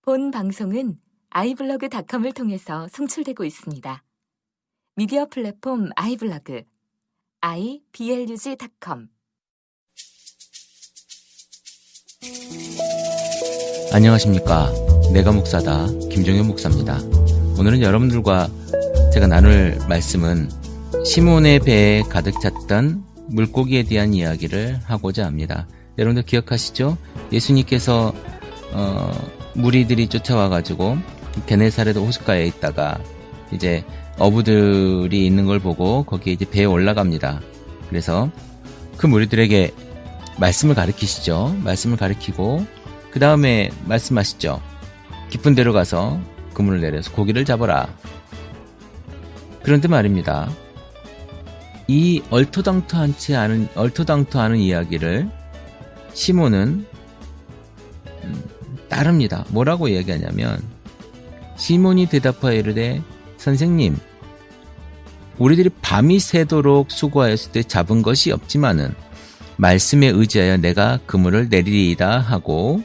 본 방송은 iblog.com을 통해서 송출되고 있습니다. 미디어 플랫폼 iblog, iblog.com. 안녕하십니까. 내가 목사다 김종현 목사입니다. 오늘은 여러분들과 제가 나눌 말씀은 시몬의 배에 가득 찼던 물고기에 대한 이야기를 하고자 합니다. 여러분들 기억하시죠? 예수님께서 무리들이 쫓아와가지고 게네사렛 호숫가에 있다가 이제 어부들이 있는 걸 보고 거기에 이제 배에 올라갑니다. 그래서 그 무리들에게 말씀을 가르치시죠. 말씀을 가르치고 그 다음에 말씀하시죠. 깊은 데로 가서 그물을 내려서 고기를 잡아라. 그런데 말입니다. 이 얼토당토하는 이야기를 시몬은 따릅니다. 뭐라고 이야기하냐면 시몬이 대답하여 이르되 선생님, 우리들이 밤이 새도록 수고하였을 때 잡은 것이 없지만은 말씀에 의지하여 내가 그물을 내리리이다 하고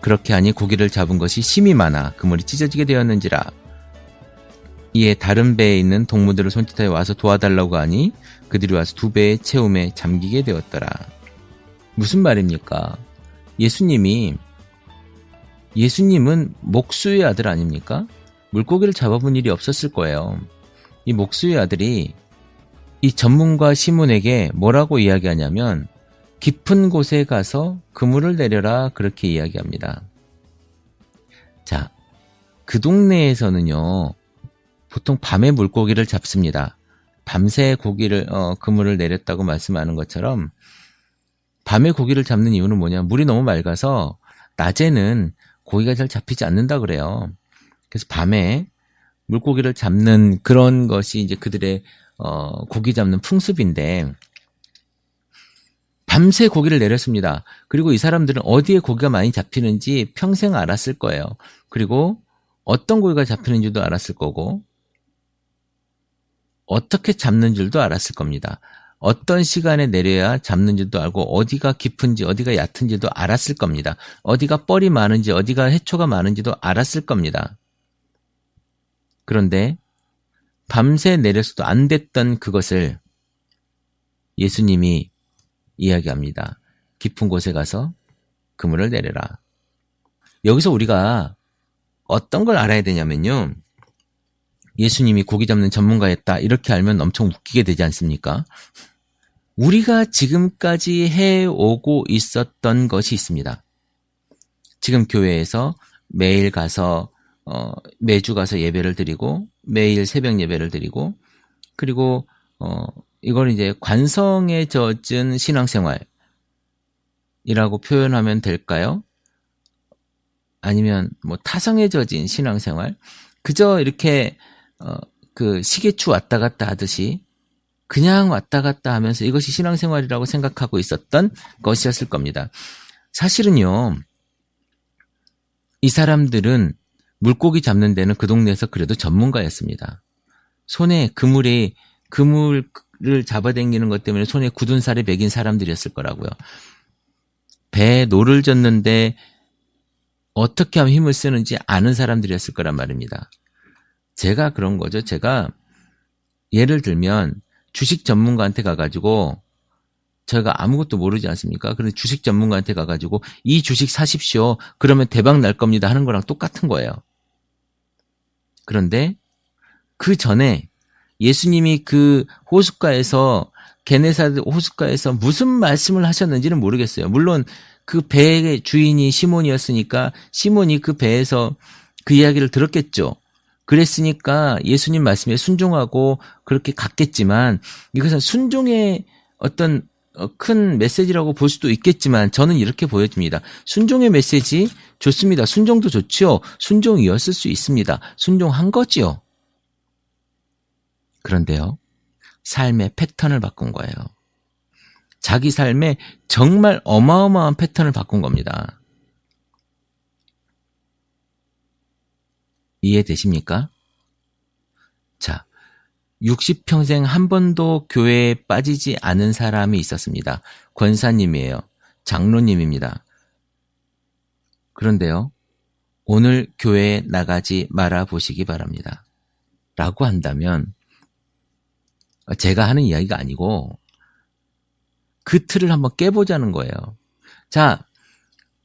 그렇게 하니 고기를 잡은 것이 심이 많아 그물이 찢어지게 되었는지라. 이에 다른 배에 있는 동무들을 손짓하여 와서 도와달라고 하니 그들이 와서 두 배의 채움에 잠기게 되었더라. 무슨 말입니까? 예수님은 목수의 아들 아닙니까? 물고기를 잡아본 일이 없었을 거예요. 이 목수의 아들이 이 전문가 시몬에게 뭐라고 이야기하냐면 깊은 곳에 가서 그물을 내려라 그렇게 이야기합니다. 자, 그 동네에서는요 보통 밤에 물고기를 잡습니다. 밤새 그물을 내렸다고 말씀하는 것처럼 밤에 고기를 잡는 이유는 뭐냐? 물이 너무 맑아서 낮에는 고기가 잘 잡히지 않는다 그래요. 그래서 밤에 물고기를 잡는 그런 것이 이제 그들의 고기 잡는 풍습인데 밤새 고기를 내렸습니다. 그리고 이 사람들은 어디에 고기가 많이 잡히는지 평생 알았을 거예요. 그리고 어떤 고기가 잡히는 줄도 알았을 거고 어떻게 잡는 줄도 알았을 겁니다. 어떤 시간에 내려야 잡는 줄도 알고 어디가 깊은지 어디가 얕은지도 알았을 겁니다. 어디가 뻘이 많은지 어디가 해초가 많은지도 알았을 겁니다. 그런데 밤새 내려서도 안 됐던 그것을 예수님이 이야기합니다. 깊은 곳에 가서 그물을 내려라. 여기서 우리가 어떤 걸 알아야 되냐면요. 예수님이 고기 잡는 전문가였다. 이렇게 알면 엄청 웃기게 되지 않습니까? 우리가 지금까지 해오고 있었던 것이 있습니다. 지금 교회에서 매일 가서 매주 가서 예배를 드리고 매일 새벽 예배를 드리고 그리고 이걸 이제 관성에 젖은 신앙생활이라고 표현하면 될까요? 아니면 뭐 타성에 젖은 신앙생활? 그저 이렇게 그 시계추 왔다 갔다 하듯이 그냥 왔다 갔다 하면서 이것이 신앙생활이라고 생각하고 있었던 것이었을 겁니다. 사실은요, 이 사람들은 물고기 잡는 데는 그 동네에서 그래도 전문가였습니다. 손에 그물을 잡아당기는 것 때문에 손에 굳은 살에 매긴 사람들이었을 거라고요. 배에 노를 젓는데 어떻게 하면 힘을 쓰는지 아는 사람들이었을 거란 말입니다. 제가 그런 거죠. 제가 예를 들면 주식 전문가한테 가가지고 제가 아무것도 모르지 않습니까? 그런데 주식 전문가한테 가가지고 이 주식 사십시오. 그러면 대박 날 겁니다 하는 거랑 똑같은 거예요. 그런데 그 전에 예수님이 그 호숫가에서 게네사렛 호숫가에서 무슨 말씀을 하셨는지는 모르겠어요. 물론 그 배의 주인이 시몬이었으니까 시몬이 그 배에서 그 이야기를 들었겠죠. 그랬으니까 예수님 말씀에 순종하고 그렇게 갔겠지만 이것은 순종의 어떤 큰 메시지라고 볼 수도 있겠지만 저는 이렇게 보여집니다. 순종의 메시지 좋습니다. 순종도 좋죠. 순종이었을 수 있습니다. 순종한 거지요. 그런데요. 삶의 패턴을 바꾼 거예요. 자기 삶에 정말 어마어마한 패턴을 바꾼 겁니다. 이해되십니까? 자, 60평생 한 번도 교회에 빠지지 않은 사람이 있었습니다. 권사님이에요. 장로님입니다. 그런데요, 오늘 교회에 나가지 말아 보시기 바랍니다. 라고 한다면 제가 하는 이야기가 아니고 그 틀을 한번 깨보자는 거예요. 자,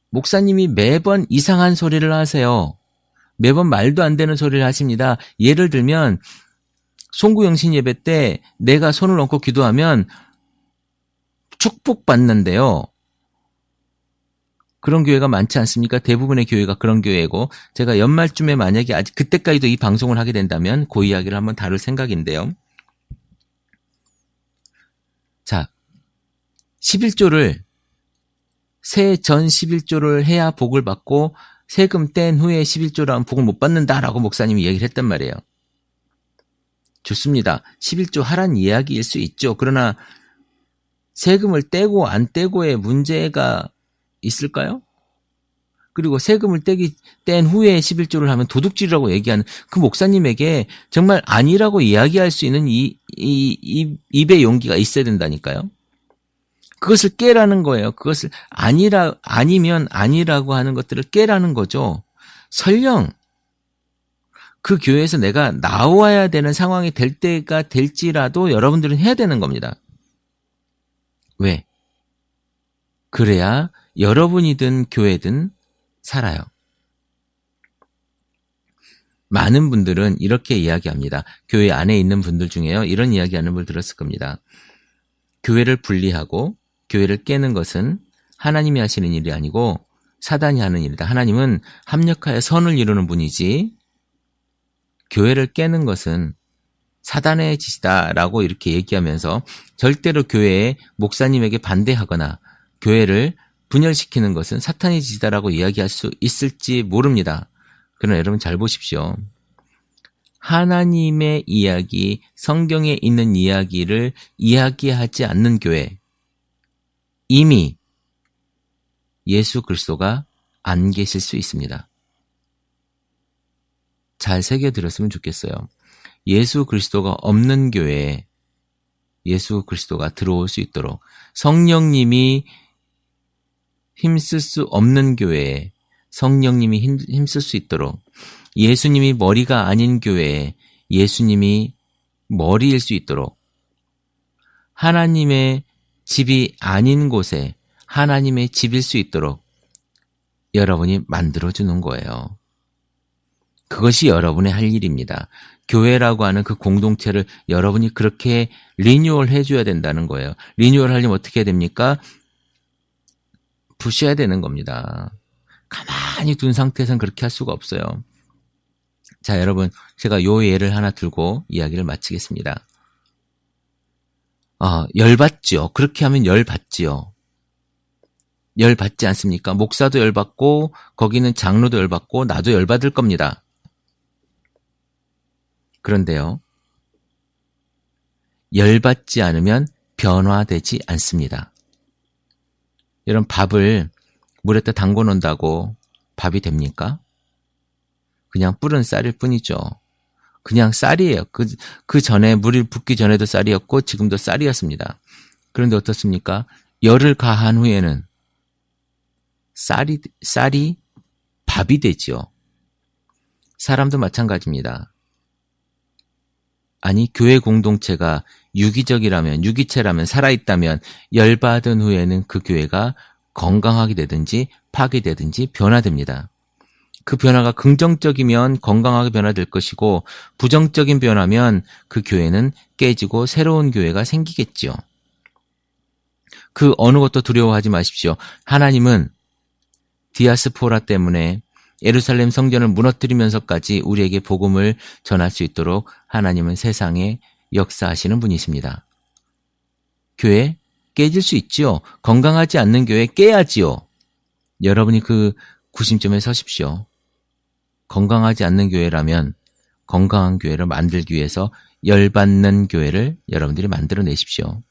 목사님이 매번 이상한 소리를 하세요. 매번 말도 안 되는 소리를 하십니다. 예를 들면 송구영신 예배 때 내가 손을 얹고 기도하면 축복받는데요. 그런 교회가 많지 않습니까? 대부분의 교회가 그런 교회고, 제가 연말쯤에 만약에 아직 그때까지도 이 방송을 하게 된다면 그 이야기를 한번 다룰 생각인데요. 자, 11조를 새해 전 11조를 해야 복을 받고 세금 뗀 후에 11조를 하면 복을 못 받는다라고 목사님이 얘기를 했단 말이에요. 좋습니다. 11조 하란 이야기일 수 있죠. 그러나 세금을 떼고 안 떼고의 문제가 있을까요? 그리고 세금을 뗀 후에 11조를 하면 도둑질이라고 얘기하는 그 목사님에게 정말 아니라고 이야기할 수 있는 입의 용기가 있어야 된다니까요. 그것을 깨라는 거예요. 그것을 아니면 아니라고 하는 것들을 깨라는 거죠. 설령 그 교회에서 내가 나와야 되는 상황이 될 때가 될지라도 여러분들은 해야 되는 겁니다. 왜? 그래야 여러분이든 교회든 살아요. 많은 분들은 이렇게 이야기합니다. 교회 안에 있는 분들 중에요. 이런 이야기하는 분 들었을 겁니다. 교회를 분리하고 교회를 깨는 것은 하나님이 하시는 일이 아니고 사단이 하는 일이다. 하나님은 합력하여 선을 이루는 분이지 교회를 깨는 것은 사단의 짓이다라고 이렇게 얘기하면서 절대로 교회에 목사님에게 반대하거나 교회를 분열시키는 것은 사탄의 짓이다라고 이야기할 수 있을지 모릅니다. 그러나 여러분 잘 보십시오. 하나님의 이야기, 성경에 있는 이야기를 이야기하지 않는 교회, 이미 예수 그리스도가 안 계실 수 있습니다. 잘 새겨들었으면 좋겠어요. 예수 그리스도가 없는 교회에 예수 그리스도가 들어올 수 있도록, 성령님이 힘쓸 수 없는 교회에 성령님이 힘쓸 수 있도록, 예수님이 머리가 아닌 교회에 예수님이 머리일 수 있도록, 하나님의 집이 아닌 곳에 하나님의 집일 수 있도록 여러분이 만들어주는 거예요. 그것이 여러분의 할 일입니다. 교회라고 하는 그 공동체를 여러분이 그렇게 리뉴얼 해줘야 된다는 거예요. 리뉴얼 하려면 어떻게 해야 됩니까? 부셔야 되는 겁니다. 가만히 둔 상태에서는 그렇게 할 수가 없어요. 자, 여러분, 제가 요 예를 하나 들고 이야기를 마치겠습니다. 열받지요. 그렇게 하면 열받지요. 열받지 않습니까? 목사도 열받고 거기는 장로도 열받고 나도 열받을 겁니다. 그런데요, 열받지 않으면 변화되지 않습니다. 여러분, 밥을 물에다 담궈 놓는다고 밥이 됩니까? 그냥 뿌른 쌀일 뿐이죠. 그냥 쌀이에요. 그 전에 물이 붓기 전에도 쌀이었고 지금도 쌀이었습니다. 그런데 어떻습니까? 열을 가한 후에는 쌀이 밥이 되죠. 사람도 마찬가지입니다. 아니, 교회 공동체가 유기체라면 살아있다면 열받은 후에는 그 교회가 건강하게 되든지 파괴되든지 변화됩니다. 그 변화가 긍정적이면 건강하게 변화될 것이고 부정적인 변화면 그 교회는 깨지고 새로운 교회가 생기겠지요. 그 어느 것도 두려워하지 마십시오. 하나님은 디아스포라 때문에 예루살렘 성전을 무너뜨리면서까지 우리에게 복음을 전할 수 있도록 하나님은 세상에 역사하시는 분이십니다. 교회 깨질 수 있지요. 건강하지 않는 교회 깨야지요. 여러분이 그 구심점에 서십시오. 건강하지 않는 교회라면 건강한 교회를 만들기 위해서 열받는 교회를 여러분들이 만들어내십시오.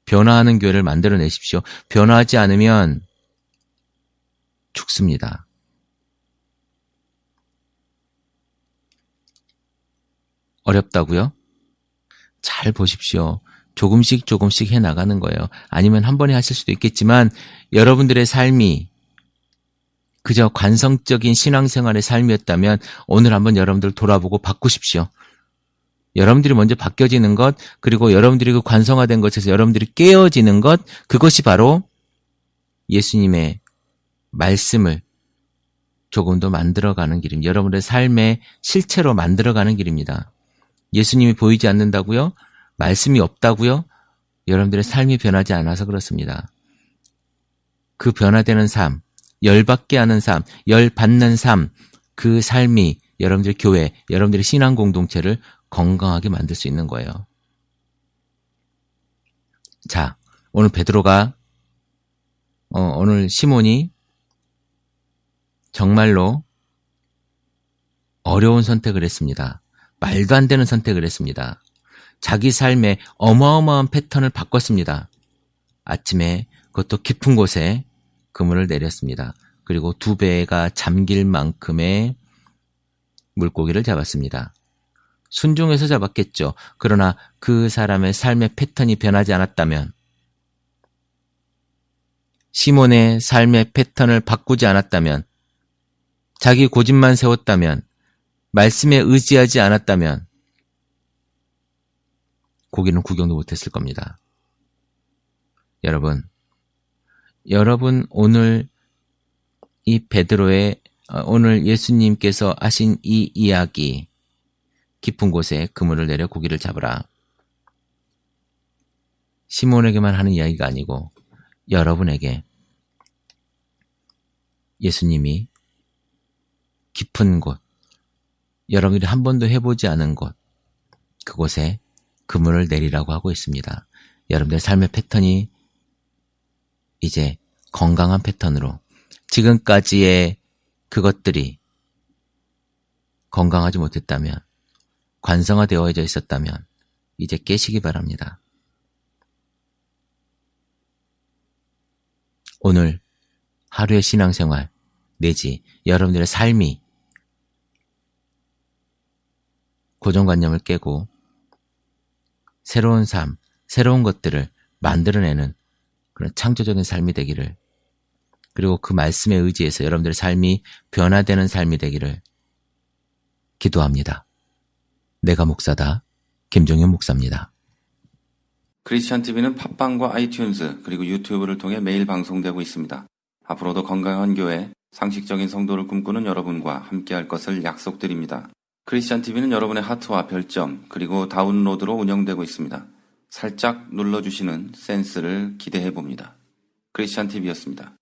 변화하는 교회를 만들어내십시오. 변화하지 않으면 죽습니다. 어렵다고요? 잘 보십시오. 조금씩 해나가는 거예요. 아니면 한 번에 하실 수도 있겠지만 여러분들의 삶이 그저 관성적인 신앙생활의 삶이었다면 오늘 한번 여러분들 돌아보고 바꾸십시오. 여러분들이 먼저 바뀌어지는 것, 그리고 여러분들이 그 관성화된 것에서 여러분들이 깨어지는 것, 그것이 바로 예수님의 말씀을 조금 더 만들어가는 길입니다. 여러분의 삶의 실체로 만들어가는 길입니다. 예수님이 보이지 않는다고요? 말씀이 없다고요? 여러분들의 삶이 변하지 않아서 그렇습니다. 그 변화되는 삶, 열받게 하는 삶, 열받는 삶, 그 삶이 여러분들의 교회, 여러분들의 신앙 공동체를 건강하게 만들 수 있는 거예요. 자, 오늘 베드로가 오늘 시몬이 정말로 어려운 선택을 했습니다. 말도 안 되는 선택을 했습니다. 자기 삶의 어마어마한 패턴을 바꿨습니다. 아침에 그것도 깊은 곳에 그물을 내렸습니다. 그리고 2배가 잠길 만큼의 물고기를 잡았습니다. 순종해서 잡았겠죠. 그러나 그 사람의 삶의 패턴이 변하지 않았다면, 시몬의 삶의 패턴을 바꾸지 않았다면, 자기 고집만 세웠다면, 말씀에 의지하지 않았다면 고기는 구경도 못했을 겁니다. 여러분 오늘 이 베드로의 오늘 예수님께서 하신 이 이야기, 깊은 곳에 그물을 내려 고기를 잡으라, 시몬에게만 하는 이야기가 아니고 여러분에게 예수님이 깊은 곳, 여러분들이 한 번도 해보지 않은 곳, 그곳에 그물을 내리라고 하고 있습니다. 여러분들의 삶의 패턴이 이제 건강한 패턴으로, 지금까지의 그것들이 건강하지 못했다면, 관성화되어져 있었다면 이제 깨시기 바랍니다. 오늘 하루의 신앙생활 내지 여러분들의 삶이 고정관념을 깨고 새로운 삶, 새로운 것들을 만들어내는 그런 창조적인 삶이 되기를, 그리고 그 말씀에 의지해서 여러분들의 삶이 변화되는 삶이 되기를 기도합니다. 내가 목사다. 김종현 목사입니다. 크리스찬 TV는 팟빵과 아이튠즈 그리고 유튜브를 통해 매일 방송되고 있습니다. 앞으로도 건강한 교회, 상식적인 성도를 꿈꾸는 여러분과 함께할 것을 약속드립니다. 크리스찬 TV는 여러분의 하트와 별점 그리고 다운로드로 운영되고 있습니다. 살짝 눌러주시는 센스를 기대해봅니다. 크리스찬 TV였습니다.